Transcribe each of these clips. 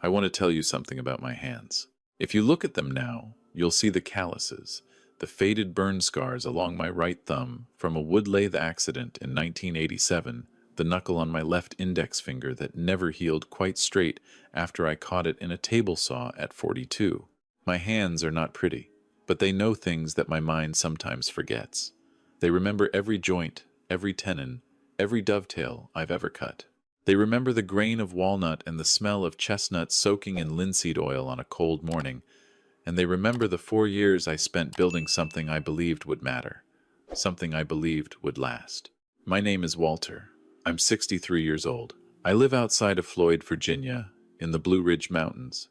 I want to tell you something about my hands. If you look at them now, you'll see the calluses, the faded burn scars along my right thumb from a wood lathe accident in 1987, the knuckle on my left index finger that never healed quite straight after I caught it in a table saw at 42. My hands are not pretty, but they know things that my mind sometimes forgets. They remember every joint, every tenon, every dovetail I've ever cut. They remember the grain of walnut and the smell of chestnut soaking in linseed oil on a cold morning, and they remember the 4 years I spent building something I believed would matter, something I believed would last. My name is Walter. I'm 63 years old. I live outside of Floyd, Virginia, in the Blue Ridge Mountains,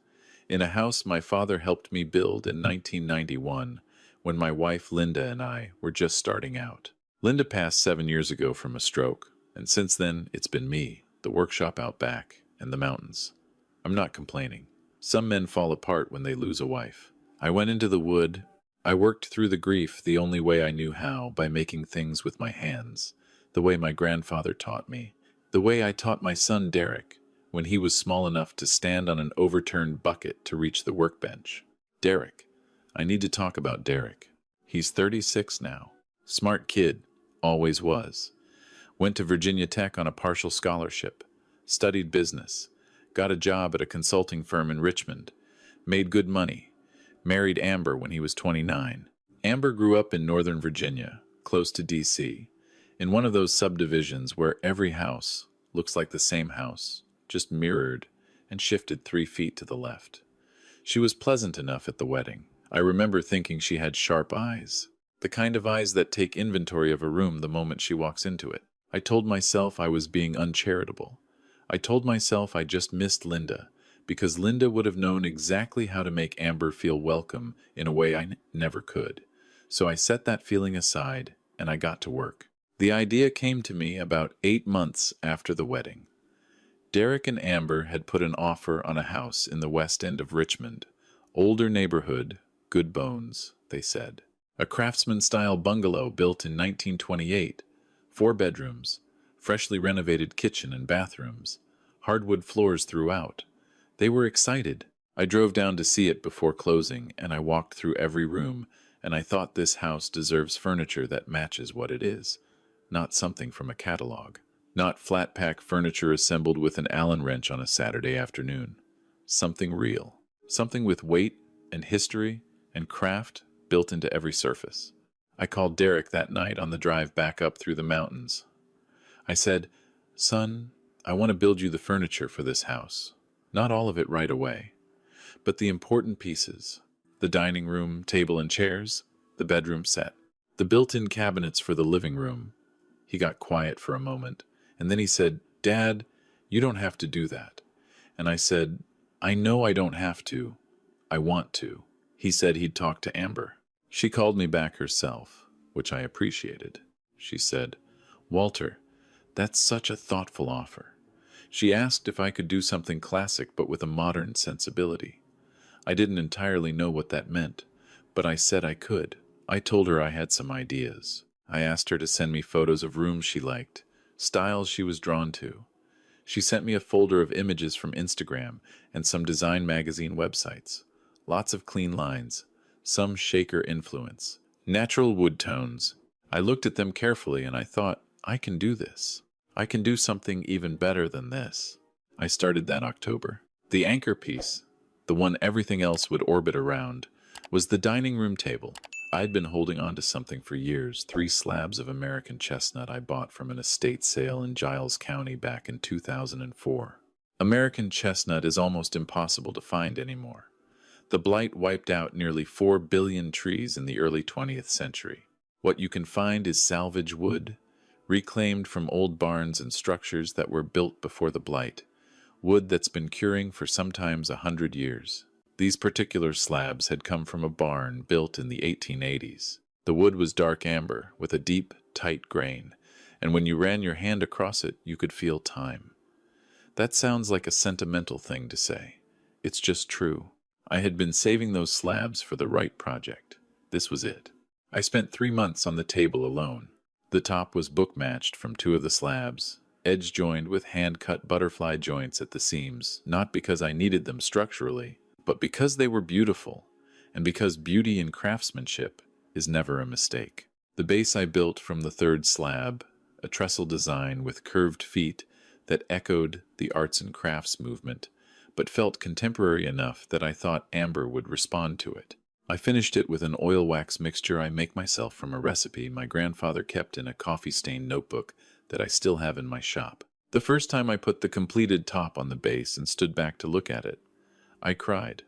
in a house my father helped me build in 1991 when my wife Linda and I were just starting out. Linda passed 7 years ago from a stroke, and since then it's been me, the workshop out back, and the mountains. I'm not complaining. Some men fall apart when they lose a wife. I went into the wood. I worked through the grief the only way I knew how, by making things with my hands, the way my grandfather taught me, the way I taught my son Derek when he was small enough to stand on an overturned bucket to reach the workbench. Derek. I need to talk about Derek. He's 36 now. Smart kid. Always was. Went to Virginia Tech on a partial scholarship. Studied business. Got a job at a consulting firm in Richmond. Made good money. Married Amber when he was 29. Amber grew up in Northern Virginia, close to D.C., in one of those subdivisions where every house looks like the same house, just mirrored and shifted 3 feet to the left. She was pleasant enough at the wedding. I remember thinking she had sharp eyes, the kind of eyes that take inventory of a room the moment she walks into it. I told myself I was being uncharitable. I told myself I just missed Linda, because Linda would have known exactly how to make Amber feel welcome in a way I never could. So I set that feeling aside, and I got to work. The idea came to me about 8 months after the wedding. Derek and Amber had put an offer on a house in the west end of Richmond. Older neighborhood, good bones, they said. A craftsman-style bungalow built in 1928, 4 bedrooms, freshly renovated kitchen and bathrooms, hardwood floors throughout. They were excited. I drove down to see it before closing, and I walked through every room, and I thought this house deserves furniture that matches what it is, not something from a catalog. Not flat-pack furniture assembled with an Allen wrench on a Saturday afternoon. Something real. Something with weight and history and craft built into every surface. I called Derek that night on the drive back up through the mountains. I said, "Son, I want to build you the furniture for this house. Not all of it right away, but the important pieces. The dining room, table and chairs, the bedroom set, the built-in cabinets for the living room." He got quiet for a moment, and then he said, "Dad, you don't have to do that." And I said, "I know I don't have to. I want to." He said he'd talk to Amber. She called me back herself, which I appreciated. She said, "Walter, that's such a thoughtful offer." She asked if I could do something classic but with a modern sensibility. I didn't entirely know what that meant, but I said I could. I told her I had some ideas. I asked her to send me photos of rooms she liked, styles she was drawn to. She sent me a folder of images from Instagram and some design magazine websites. Lots of clean lines, some shaker influence, natural wood tones. I looked at them carefully and I thought, I can do this. I can do something even better than this. I started that October. The anchor piece, the one everything else would orbit around, was the dining room table. I'd been holding on to something for years, 3 slabs of American chestnut I bought from an estate sale in Giles County back in 2004. American chestnut is almost impossible to find anymore. The blight wiped out nearly 4 billion trees in the early 20th century. What you can find is salvage wood, reclaimed from old barns and structures that were built before the blight, wood that's been curing for sometimes 100 years. These particular slabs had come from a barn built in the 1880s. The wood was dark amber with a deep, tight grain, and when you ran your hand across it, you could feel time. That sounds like a sentimental thing to say. It's just true. I had been saving those slabs for the right project. This was it. I spent 3 months on the table alone. The top was book-matched from 2 of the slabs, edge-joined with hand-cut butterfly joints at the seams, not because I needed them structurally, but because they were beautiful, and because beauty in craftsmanship is never a mistake. The base I built from the third slab, a trestle design with curved feet that echoed the arts and crafts movement, but felt contemporary enough that I thought Amber would respond to it. I finished it with an oil wax mixture I make myself from a recipe my grandfather kept in a coffee-stained notebook that I still have in my shop. The first time I put the completed top on the base and stood back to look at it, I cried.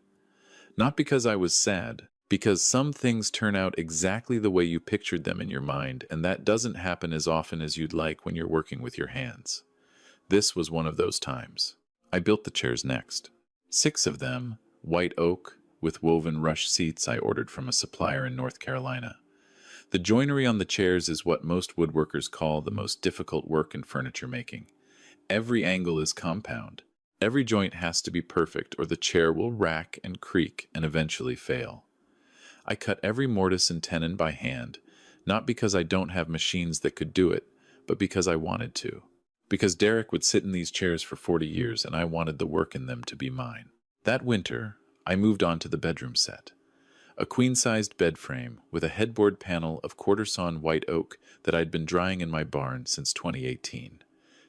Not because I was sad, because some things turn out exactly the way you pictured them in your mind, and that doesn't happen as often as you'd like when you're working with your hands. This was one of those times. I built the chairs next. 6 of them, white oak, with woven rush seats I ordered from a supplier in North Carolina. The joinery on the chairs is what most woodworkers call the most difficult work in furniture making. Every angle is compound. Every joint has to be perfect or the chair will rack and creak and eventually fail. I cut every mortise and tenon by hand, not because I don't have machines that could do it, but because I wanted to. Because Derek would sit in these chairs for 40 years and I wanted the work in them to be mine. That winter, I moved on to the bedroom set. A queen-sized bed frame with a headboard panel of quarter-sawn white oak that I'd been drying in my barn since 2018.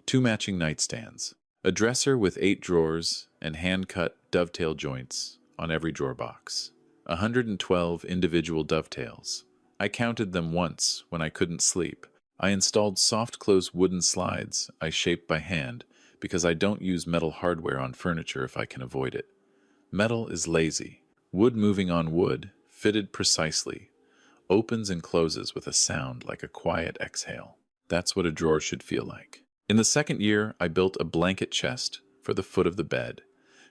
2 matching nightstands. A dresser with 8 drawers and hand-cut dovetail joints on every drawer box. 112 individual dovetails. I counted them once when I couldn't sleep. I installed soft-close wooden slides I shaped by hand because I don't use metal hardware on furniture if I can avoid it. Metal is lazy. Wood moving on wood, fitted precisely, opens and closes with a sound like a quiet exhale. That's what a drawer should feel like. In the second year, I built a blanket chest for the foot of the bed,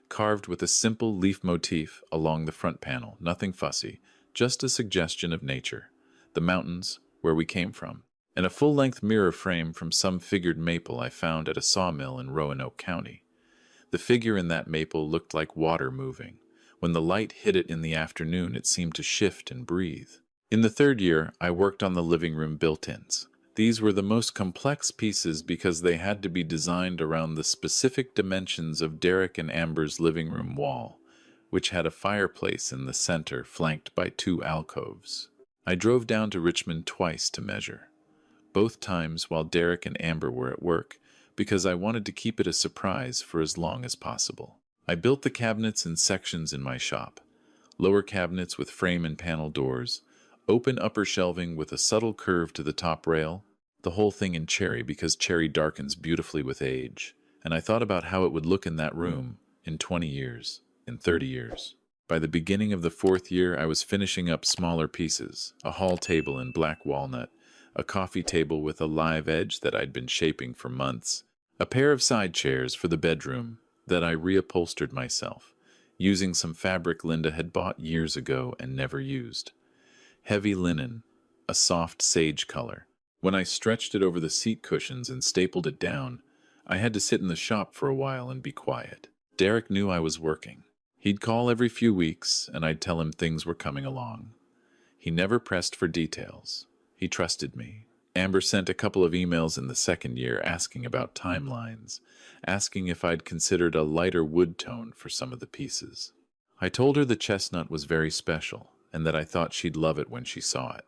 carved with a simple leaf motif along the front panel, nothing fussy, just a suggestion of nature, the mountains where we came from, and a full-length mirror frame from some figured maple I found at a sawmill in Roanoke County. The figure in that maple looked like water moving. When the light hit it in the afternoon, it seemed to shift and breathe. In the third year, I worked on the living room built-ins. These were the most complex pieces because they had to be designed around the specific dimensions of Derek and Amber's living room wall, which had a fireplace in the center flanked by 2 alcoves. I drove down to Richmond twice to measure, both times while Derek and Amber were at work, because I wanted to keep it a surprise for as long as possible. I built the cabinets in sections in my shop. Lower cabinets with frame and panel doors, open upper shelving with a subtle curve to the top rail, the whole thing in cherry because cherry darkens beautifully with age. And I thought about how it would look in that room in 20 years, in 30 years. By the beginning of the 4th year, I was finishing up smaller pieces, a hall table in black walnut, a coffee table with a live edge that I'd been shaping for months, a pair of side chairs for the bedroom that I reupholstered myself, using some fabric Linda had bought years ago and never used. Heavy linen, a soft sage color. When I stretched it over the seat cushions and stapled it down, I had to sit in the shop for a while and be quiet. Derek knew I was working. He'd call every few weeks, and I'd tell him things were coming along. He never pressed for details. He trusted me. Amber sent a couple of emails in the second year asking about timelines, asking if I'd considered a lighter wood tone for some of the pieces. I told her the chestnut was very special, and that I thought she'd love it when she saw it.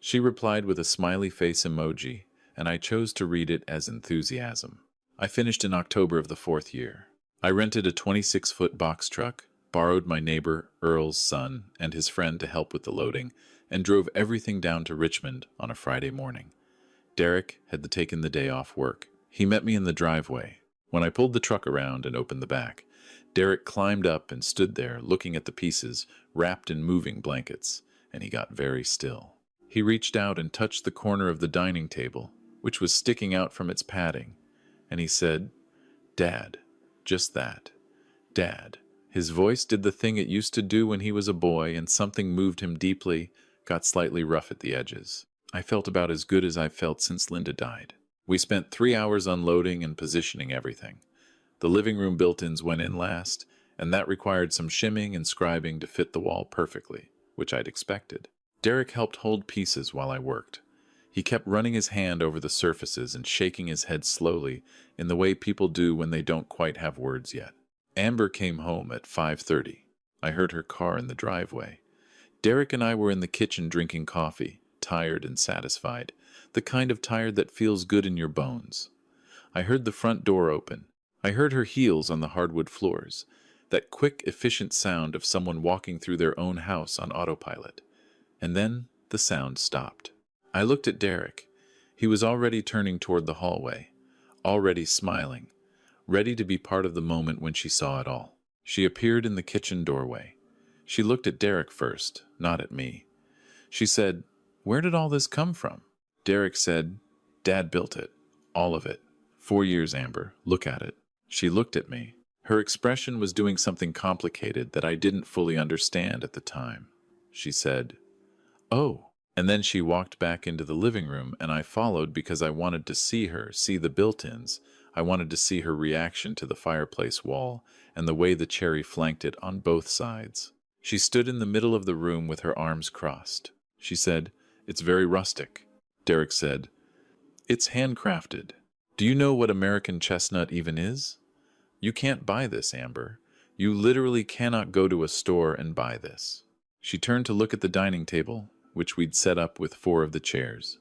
She replied with a smiley face emoji, and I chose to read it as enthusiasm. I finished in October of the 4th year. I rented a 26-foot box truck, borrowed my neighbor Earl's son and his friend to help with the loading, and drove everything down to Richmond on a Friday morning. Derek had taken the day off work. He met me in the driveway. When I pulled the truck around and opened the back, Derek climbed up and stood there looking at the pieces wrapped in moving blankets, and he got very still. He reached out and touched the corner of the dining table, which was sticking out from its padding, and he said, "Dad," just that, "Dad." His voice did the thing it used to do when he was a boy, and something moved him deeply, got slightly rough at the edges. I felt about as good as I've felt since Linda died. We spent 3 hours unloading and positioning everything. The living room built-ins went in last, and that required some shimming and scribing to fit the wall perfectly, which I'd expected. Derek helped hold pieces while I worked. He kept running his hand over the surfaces and shaking his head slowly in the way people do when they don't quite have words yet. Amber came home at 5:30. I heard her car in the driveway. Derek and I were in the kitchen drinking coffee, tired and satisfied, the kind of tired that feels good in your bones. I heard the front door open. I heard her heels on the hardwood floors, that quick, efficient sound of someone walking through their own house on autopilot. And then the sound stopped. I looked at Derek. He was already turning toward the hallway, already smiling, ready to be part of the moment when she saw it all. She appeared in the kitchen doorway. She looked at Derek first, not at me. She said, "Where did all this come from?" Derek said, "Dad built it. All of it. 4 years, Amber. Look at it." She looked at me. Her expression was doing something complicated that I didn't fully understand at the time. She said, "Oh." And then she walked back into the living room, and I followed because I wanted to see her, see the built-ins. I wanted to see her reaction to the fireplace wall and the way the cherry flanked it on both sides. She stood in the middle of the room with her arms crossed. She said, "It's very rustic." Derek said, "It's handcrafted. Do you know what American chestnut even is? You can't buy this, Amber. You literally cannot go to a store and buy this." She turned to look at the dining table, which we'd set up with 4 of the chairs.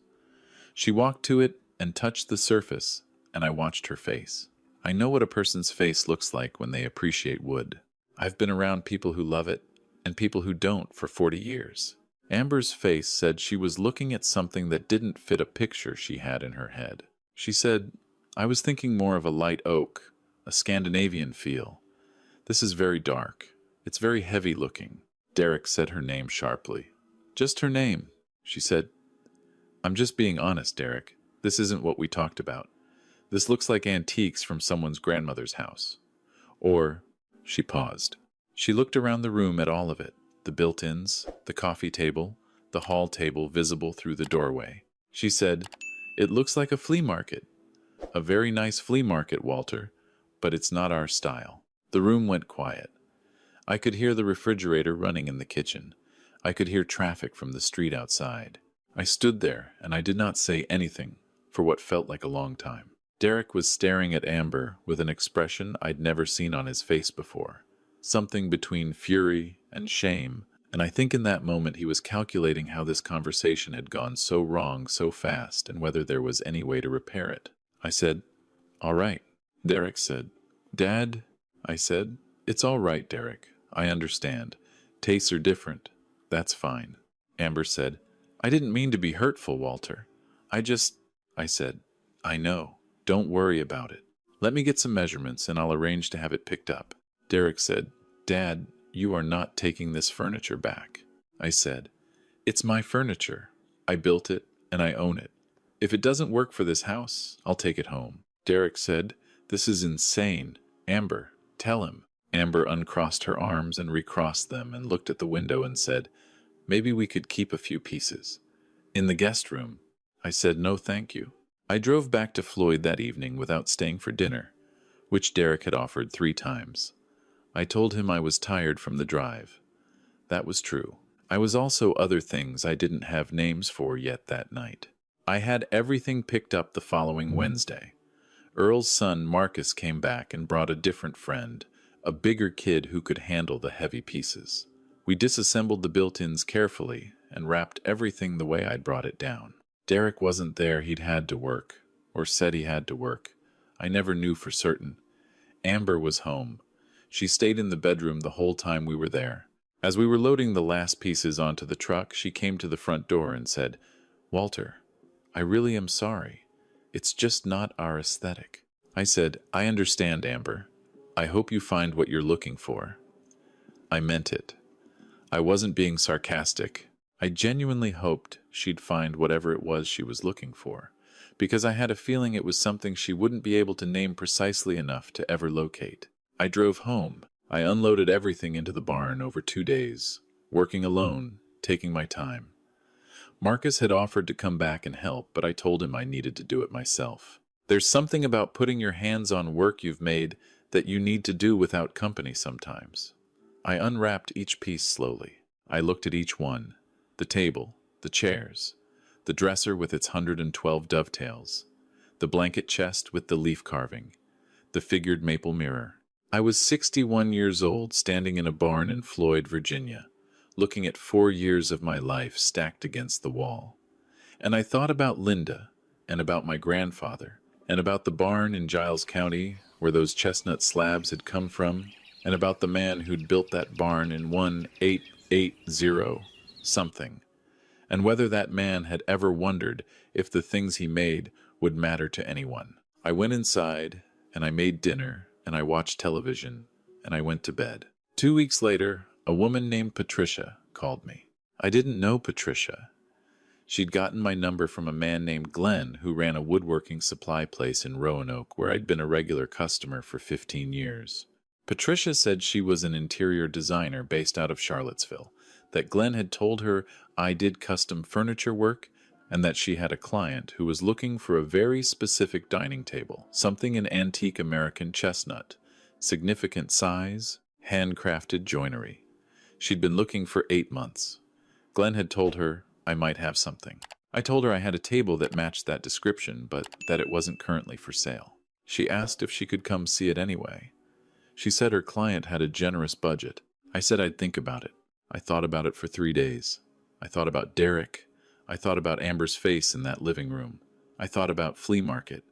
She walked to it and touched the surface, and I watched her face. I know what a person's face looks like when they appreciate wood. I've been around people who love it and people who don't for 40 years. Amber's face said she was looking at something that didn't fit a picture she had in her head. She said, "I was thinking more of a light oak, a Scandinavian feel. This is very dark. It's very heavy looking." Derek said her name sharply. "Just her name," she said. "I'm just being honest, Derek. This isn't what we talked about. This looks like antiques from someone's grandmother's house." Or, she paused. She looked around the room at all of it, the built-ins, the coffee table, the hall table visible through the doorway. She said, "It looks like a flea market. A very nice flea market, Walter, but it's not our style." The room went quiet. I could hear the refrigerator running in the kitchen. I could hear traffic from the street outside. I stood there, and I did not say anything for what felt like a long time. Derek was staring at Amber with an expression I'd never seen on his face before, something between fury and shame, and I think in that moment he was calculating how this conversation had gone so wrong so fast and whether there was any way to repair it. I said, "All right." Derek said, "Dad," I said, "It's all right, Derek. I understand. Tastes are different. That's fine." Amber said, "I didn't mean to be hurtful, Walter. I said, "I know. Don't worry about it. Let me get some measurements and I'll arrange to have it picked up." Derek said, "Dad, you are not taking this furniture back." I said, "It's my furniture. I built it and I own it. If it doesn't work for this house, I'll take it home." Derek said, "This is insane. Amber, tell him." Amber uncrossed her arms and recrossed them and looked at the window and said, "Maybe we could keep a few pieces. In the guest room." I said, "No, thank you." I drove back to Floyd that evening without staying for dinner, which Derek had offered 3 times. I told him I was tired from the drive. That was true. I was also other things I didn't have names for yet that night. I had everything picked up the following Wednesday. Earl's son Marcus came back and brought a different friend, a bigger kid who could handle the heavy pieces. We disassembled the built-ins carefully and wrapped everything the way I'd brought it down. Derek wasn't there. He'd had to work, or said he had to work. I never knew for certain. Amber was home. She stayed in the bedroom the whole time we were there. As we were loading the last pieces onto the truck, she came to the front door and said, "Walter, I really am sorry. It's just not our aesthetic." I said, "I understand, Amber. I hope you find what you're looking for." I meant it. I wasn't being sarcastic. I genuinely hoped she'd find whatever it was she was looking for, because I had a feeling it was something she wouldn't be able to name precisely enough to ever locate. I drove home. I unloaded everything into the barn over 2 days, working alone, taking my time. Marcus had offered to come back and help, but I told him I needed to do it myself. There's something about putting your hands on work you've made that you need to do without company sometimes. I unwrapped each piece slowly. I looked at each one, the table, the chairs, the dresser with its 112 dovetails, the blanket chest with the leaf carving, the figured maple mirror. I was 61 years old, standing in a barn in Floyd, Virginia, looking at 4 years of my life stacked against the wall. And I thought about Linda, and about my grandfather, and about the barn in Giles County where those chestnut slabs had come from, and about the man who'd built that barn in 1880 something, and whether that man had ever wondered if the things he made would matter to anyone. I went inside, and I made dinner, and I watched television, and I went to bed. 2 weeks later, a woman named Patricia called me. I didn't know Patricia. She'd gotten my number from a man named Glenn who ran a woodworking supply place in Roanoke where I'd been a regular customer for 15 years. Patricia said she was an interior designer based out of Charlottesville, that Glenn had told her I did custom furniture work, and that she had a client who was looking for a very specific dining table, something in antique American chestnut, significant size, handcrafted joinery. She'd been looking for 8 months. Glenn had told her I might have something. I told her I had a table that matched that description, but that it wasn't currently for sale. She asked if she could come see it anyway. She said her client had a generous budget. I said I'd think about it. I thought about it for 3 days. I thought about Derek. I thought about Amber's face in that living room. I thought about Flea Market.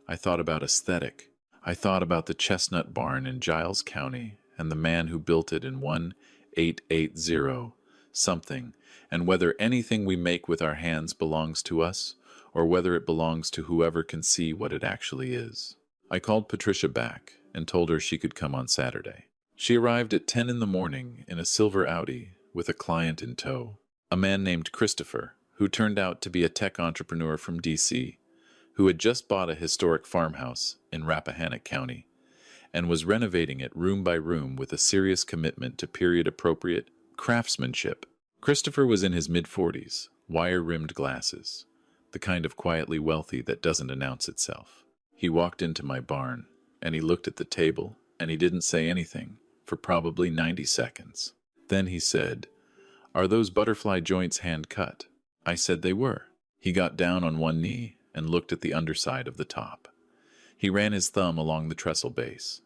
I thought about aesthetic. I thought about the chestnut barn in Giles County and the man who built it in 1880 something, and whether anything we make with our hands belongs to us, or whether it belongs to whoever can see what it actually is. I called Patricia back and told her she could come on Saturday. She arrived at 10 in the morning in a silver Audi with a client in tow, a man named Christopher, who turned out to be a tech entrepreneur from D.C., who had just bought a historic farmhouse in Rappahannock County and was renovating it room by room with a serious commitment to period-appropriate craftsmanship. Christopher was in his mid-40s, wire-rimmed glasses, the kind of quietly wealthy that doesn't announce itself. He walked into my barn, and he looked at the table, and he didn't say anything for probably 90 seconds. Then he said, "Are those butterfly joints hand-cut?" I said they were. He got down on one knee and looked at the underside of the top. He ran his thumb along the trestle base.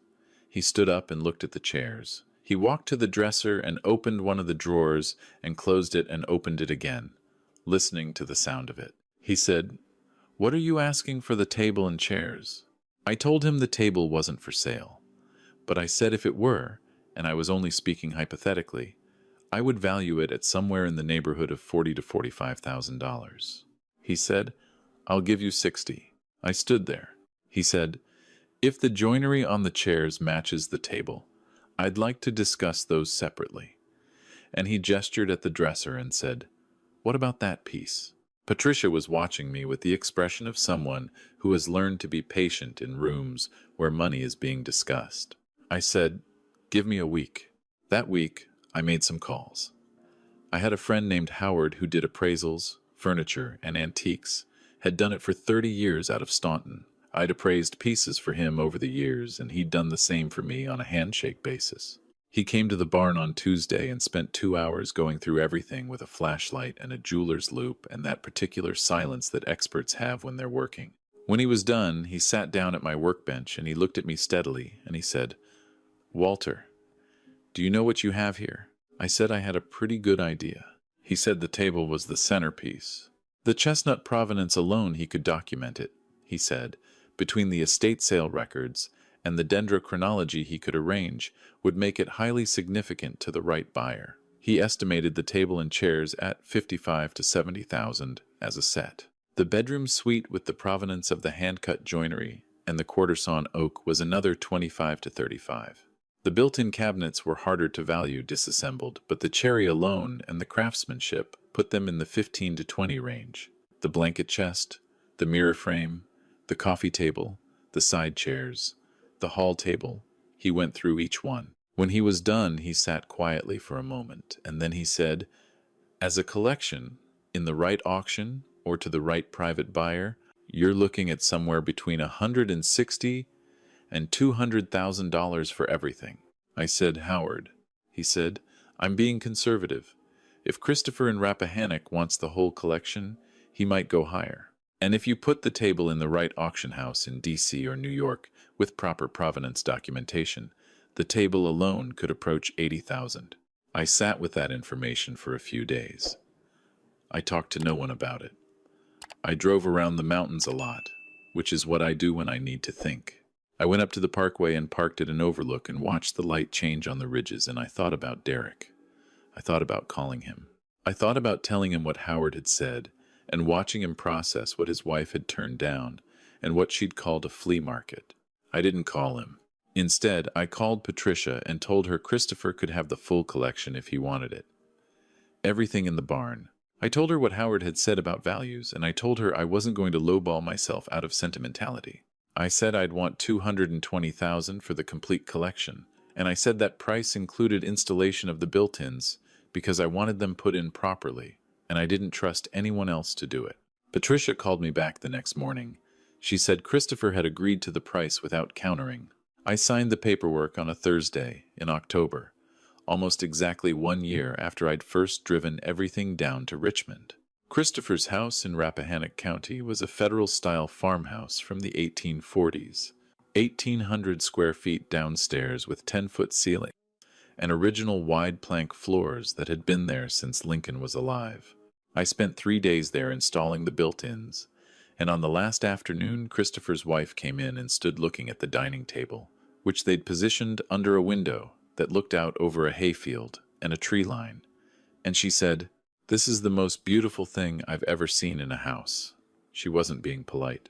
He stood up and looked at the chairs. He walked to the dresser and opened one of the drawers and closed it and opened it again, listening to the sound of it. He said, "What are you asking for the table and chairs?" I told him the table wasn't for sale, but I said if it were, and I was only speaking hypothetically, I would value it at somewhere in the neighborhood of $40,000 to $45,000. He said, "I'll give you 60. I stood there. He said, "If the joinery on the chairs matches the table, I'd like to discuss those separately." And he gestured at the dresser and said, "What about that piece?" Patricia was watching me with the expression of someone who has learned to be patient in rooms where money is being discussed. I said, "Give me a week." That week, I made some calls. I had a friend named Howard who did appraisals, furniture, and antiques, had done it for 30 years out of Staunton. I'd appraised pieces for him over the years, and he'd done the same for me on a handshake basis. He came to the barn on Tuesday and spent 2 hours going through everything with a flashlight and a jeweler's loupe and that particular silence that experts have when they're working. When he was done, he sat down at my workbench and he looked at me steadily and he said, "Walter, do you know what you have here?" I said I had a pretty good idea. He said the table was the centerpiece. The chestnut provenance alone he could document it, he said, between the estate sale records and the dendrochronology he could arrange would make it highly significant to the right buyer. He estimated the table and chairs at $55,000 to $70,000 as a set. The bedroom suite with the provenance of the hand-cut joinery and the quarter-sawn oak was another $25,000 to $35,000. The built-in cabinets were harder to value disassembled, but the cherry alone and the craftsmanship put them in the 15 to 20 range. The blanket chest, the mirror frame, the coffee table, the side chairs, the hall table. He went through each one. When he was done, he sat quietly for a moment, and then he said, "As a collection, in the right auction or to the right private buyer, you're looking at somewhere between $160,000 and $200,000 for everything." I said, "Howard," he said, "I'm being conservative. If Christopher in Rappahannock wants the whole collection, he might go higher. And if you put the table in the right auction house in DC or New York with proper provenance documentation, the table alone could approach 80,000. I sat with that information for a few days. I talked to no one about it. I drove around the mountains a lot, which is what I do when I need to think. I went up to the parkway and parked at an overlook and watched the light change on the ridges, and I thought about Derek. I thought about calling him. I thought about telling him what Howard had said and watching him process what his wife had turned down and what she'd called a flea market. I didn't call him. Instead, I called Patricia and told her Christopher could have the full collection if he wanted it. Everything in the barn. I told her what Howard had said about values, and I told her I wasn't going to lowball myself out of sentimentality. I said I'd want $220,000 for the complete collection, and I said that price included installation of the built-ins because I wanted them put in properly, and I didn't trust anyone else to do it. Patricia called me back the next morning. She said Christopher had agreed to the price without countering. I signed the paperwork on a Thursday in October, almost exactly 1 year after I'd first driven everything down to Richmond. Christopher's house in Rappahannock County was a federal-style farmhouse from the 1840s, 1,800 square feet downstairs with 10-foot ceiling, and original wide plank floors that had been there since Lincoln was alive. I spent 3 days there installing the built-ins, and on the last afternoon, Christopher's wife came in and stood looking at the dining table, which they'd positioned under a window that looked out over a hayfield and a tree line, and she said, "This is the most beautiful thing I've ever seen in a house." She wasn't being polite.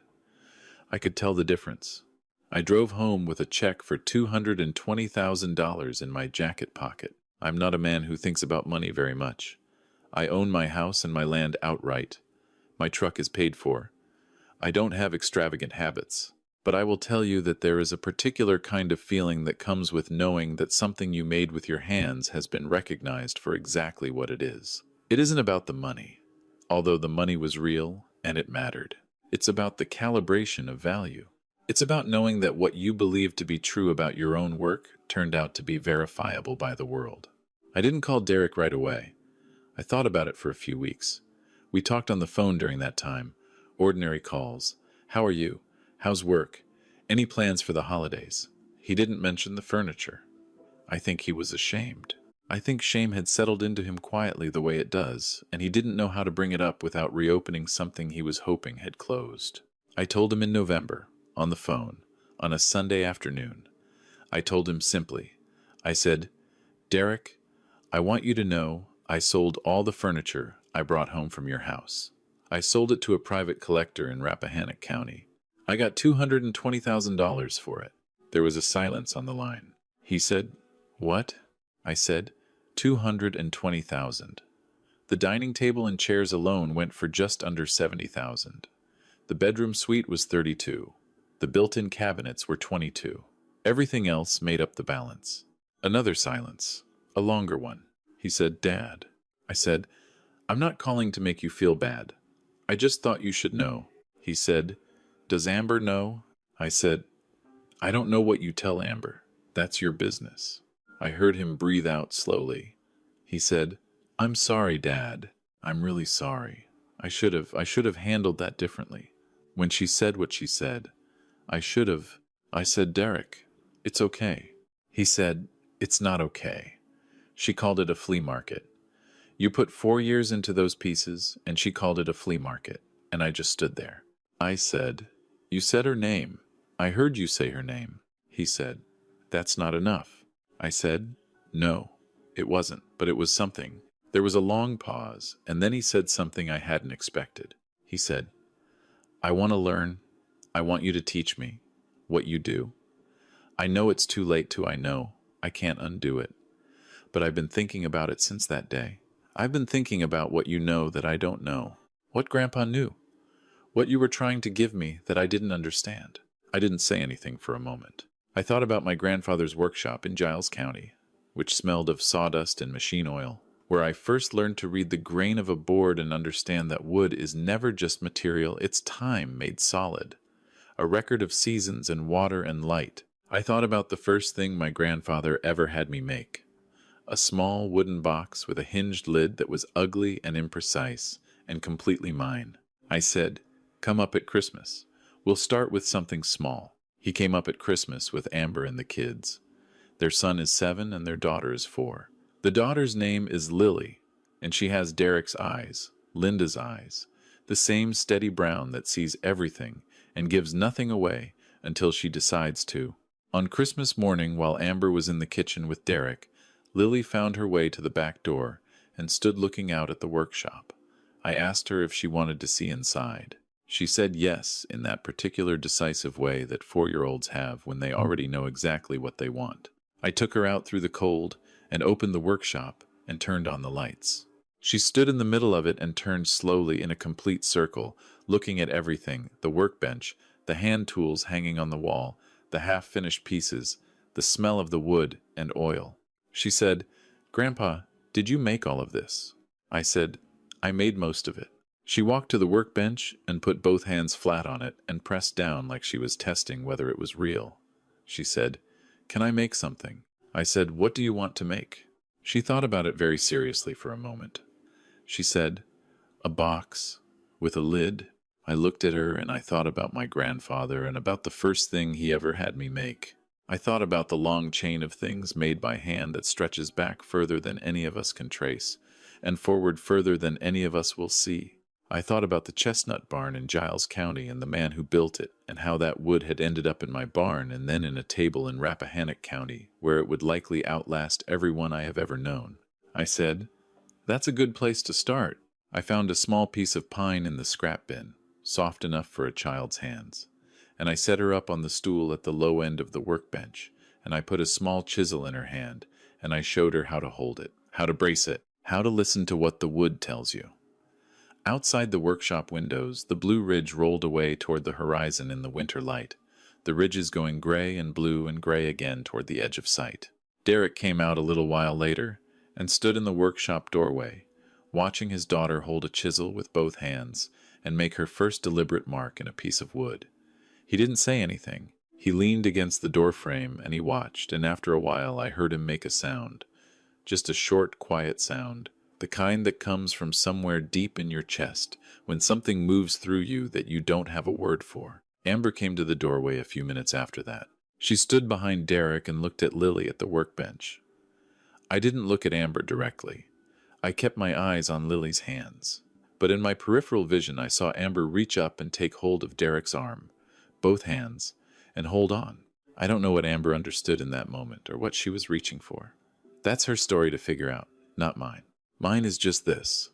I could tell the difference. I drove home with a check for $220,000 in my jacket pocket. I'm not a man who thinks about money very much. I own my house and my land outright. My truck is paid for. I don't have extravagant habits. But I will tell you that there is a particular kind of feeling that comes with knowing that something you made with your hands has been recognized for exactly what it is. It isn't about the money, although the money was real and it mattered. It's about the calibration of value. It's about knowing that what you believed to be true about your own work turned out to be verifiable by the world. I didn't call Derek right away. I thought about it for a few weeks. We talked on the phone during that time. Ordinary calls. How are you? How's work? Any plans for the holidays? He didn't mention the furniture. I think he was ashamed. I think shame had settled into him quietly the way it does, and he didn't know how to bring it up without reopening something he was hoping had closed. I told him in November, on the phone, on a Sunday afternoon. I told him simply. I said, "Derek, I want you to know I sold all the furniture I brought home from your house. I sold it to a private collector in Rappahannock County. I got $220,000 for it." There was a silence on the line. He said, "What?" I said, $220,000. The dining table and chairs alone went for just under $70,000. The bedroom suite was $32. The built-in cabinets were $22. Everything else made up the balance. Another silence, a longer one. He said, "Dad." I said, "I'm not calling to make you feel bad. I just thought you should know." He said, "Does Amber know?" I said, "I don't know what you tell Amber. That's your business." I heard him breathe out slowly. He said, "I'm sorry, Dad. I'm really sorry. I should have handled that differently. When she said what she said, I should have." I said, "Derek, it's okay." He said, "It's not okay. She called it a flea market. You put 4 years into those pieces, and she called it a flea market." And I just stood there. I said, "You said her name. I heard you say her name." He said, "That's not enough." I said, "No, it wasn't, but it was something." There was a long pause, and then he said something I hadn't expected. He said, "I want to learn. I want you to teach me what you do. I know it's too late to, I know. I can't undo it. But I've been thinking about it since that day. I've been thinking about what you know that I don't know. What Grandpa knew. What you were trying to give me that I didn't understand." I didn't say anything for a moment. I thought about my grandfather's workshop in Giles County, which smelled of sawdust and machine oil, where I first learned to read the grain of a board and understand that wood is never just material, it's time made solid, a record of seasons and water and light. I thought about the first thing my grandfather ever had me make, a small wooden box with a hinged lid that was ugly and imprecise and completely mine. I said, "Come up at Christmas. We'll start with something small." He came up at Christmas with Amber and the kids. Their son is 7 and their daughter is 4. The daughter's name is Lily, and she has Derek's eyes, Linda's eyes, the same steady brown that sees everything and gives nothing away until she decides to. On Christmas morning, while Amber was in the kitchen with Derek, Lily found her way to the back door and stood looking out at the workshop. I asked her if she wanted to see inside. She said yes in that particular decisive way that 4-year-olds have when they already know exactly what they want. I took her out through the cold and opened the workshop and turned on the lights. She stood in the middle of it and turned slowly in a complete circle, looking at everything, the workbench, the hand tools hanging on the wall, the half-finished pieces, the smell of the wood and oil. She said, "Grandpa, did you make all of this?" I said, "I made most of it." She walked to the workbench and put both hands flat on it and pressed down like she was testing whether it was real. She said, "Can I make something?" I said, "What do you want to make?" She thought about it very seriously for a moment. She said, "A box with a lid." I looked at her and I thought about my grandfather and about the first thing he ever had me make. I thought about the long chain of things made by hand that stretches back further than any of us can trace, and forward further than any of us will see. I thought about the chestnut barn in Giles County and the man who built it, and how that wood had ended up in my barn and then in a table in Rappahannock County, where it would likely outlast everyone I have ever known. I said, "That's a good place to start." I found a small piece of pine in the scrap bin, soft enough for a child's hands, and I set her up on the stool at the low end of the workbench, and I put a small chisel in her hand, and I showed her how to hold it, how to brace it, how to listen to what the wood tells you. Outside the workshop windows, the Blue Ridge rolled away toward the horizon in the winter light, the ridges going gray and blue and gray again toward the edge of sight. Derek came out a little while later and stood in the workshop doorway, watching his daughter hold a chisel with both hands and make her first deliberate mark in a piece of wood. He didn't say anything. He leaned against the doorframe and he watched, and after a while I heard him make a sound. Just a short, quiet sound, the kind that comes from somewhere deep in your chest when something moves through you that you don't have a word for. Amber came to the doorway a few minutes after that. She stood behind Derek and looked at Lily at the workbench. I didn't look at Amber directly. I kept my eyes on Lily's hands. But in my peripheral vision I saw Amber reach up and take hold of Derek's arm, both hands, and hold on. I don't know what Amber understood in that moment or what she was reaching for. That's her story to figure out, not mine. Mine is just this.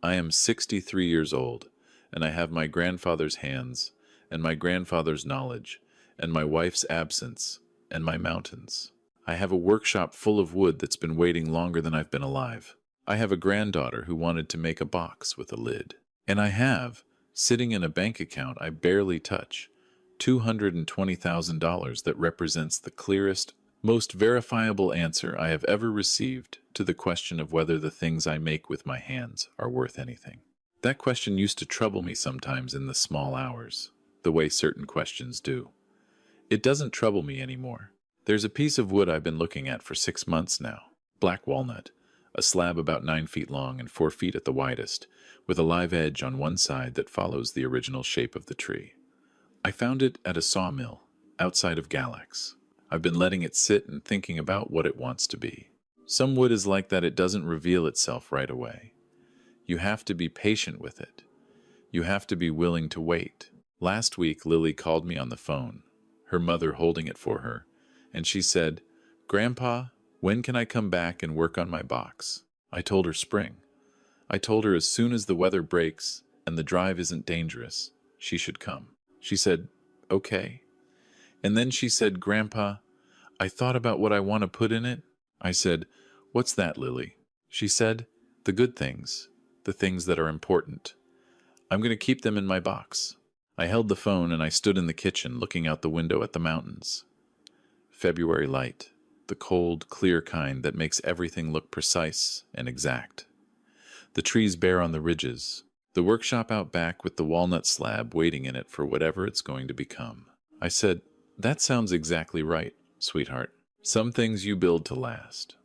I am 63 years old, and I have my grandfather's hands, and my grandfather's knowledge, and my wife's absence, and my mountains. I have a workshop full of wood that's been waiting longer than I've been alive. I have a granddaughter who wanted to make a box with a lid. And I have, sitting in a bank account I barely touch, $220,000 that represents the clearest, most verifiable answer I have ever received to the question of whether the things I make with my hands are worth anything. That question used to trouble me sometimes in the small hours, the way certain questions do. It doesn't trouble me anymore. There's a piece of wood I've been looking at for 6 months now, black walnut, a slab about 9 feet long and 4 feet at the widest, with a live edge on one side that follows the original shape of the tree. I found it at a sawmill outside of Galax. I've been letting it sit and thinking about what it wants to be. Some wood is like that, it doesn't reveal itself right away. You have to be patient with it. You have to be willing to wait. Last week, Lily called me on the phone, her mother holding it for her, and she said, "Grandpa, when can I come back and work on my box?" I told her spring. I told her as soon as the weather breaks and the drive isn't dangerous, she should come. She said, "Okay." And then she said, "Grandpa, I thought about what I want to put in it." I said, "What's that, Lily?" She said, "The good things, the things that are important. I'm going to keep them in my box." I held the phone and I stood in the kitchen looking out the window at the mountains. February light, the cold, clear kind that makes everything look precise and exact. The trees bare on the ridges, the workshop out back with the walnut slab waiting in it for whatever it's going to become. I said, "That sounds exactly right, sweetheart. Some things you build to last.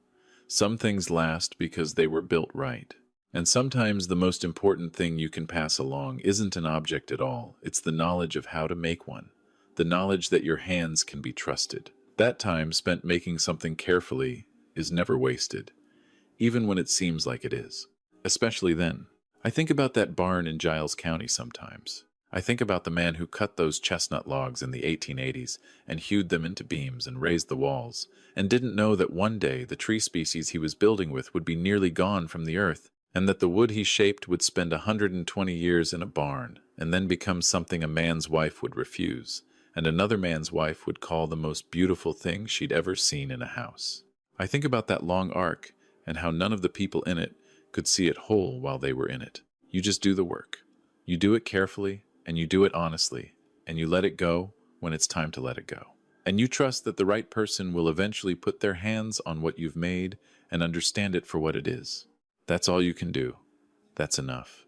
Some things last because they were built right. And sometimes the most important thing you can pass along isn't an object at all, it's the knowledge of how to make one, the knowledge that your hands can be trusted. That time spent making something carefully is never wasted, even when it seems like it is. Especially then. I think about that barn in Giles County sometimes. I think about the man who cut those chestnut logs in the 1880s and hewed them into beams and raised the walls, and didn't know that one day the tree species he was building with would be nearly gone from the earth, and that the wood he shaped would spend 120 years in a barn, and then become something a man's wife would refuse, and another man's wife would call the most beautiful thing she'd ever seen in a house. I think about that long arc, and how none of the people in it could see it whole while they were in it. You just do the work. You do it carefully, and you do it honestly, and you let it go when it's time to let it go. And you trust that the right person will eventually put their hands on what you've made and understand it for what it is. That's all you can do. That's enough.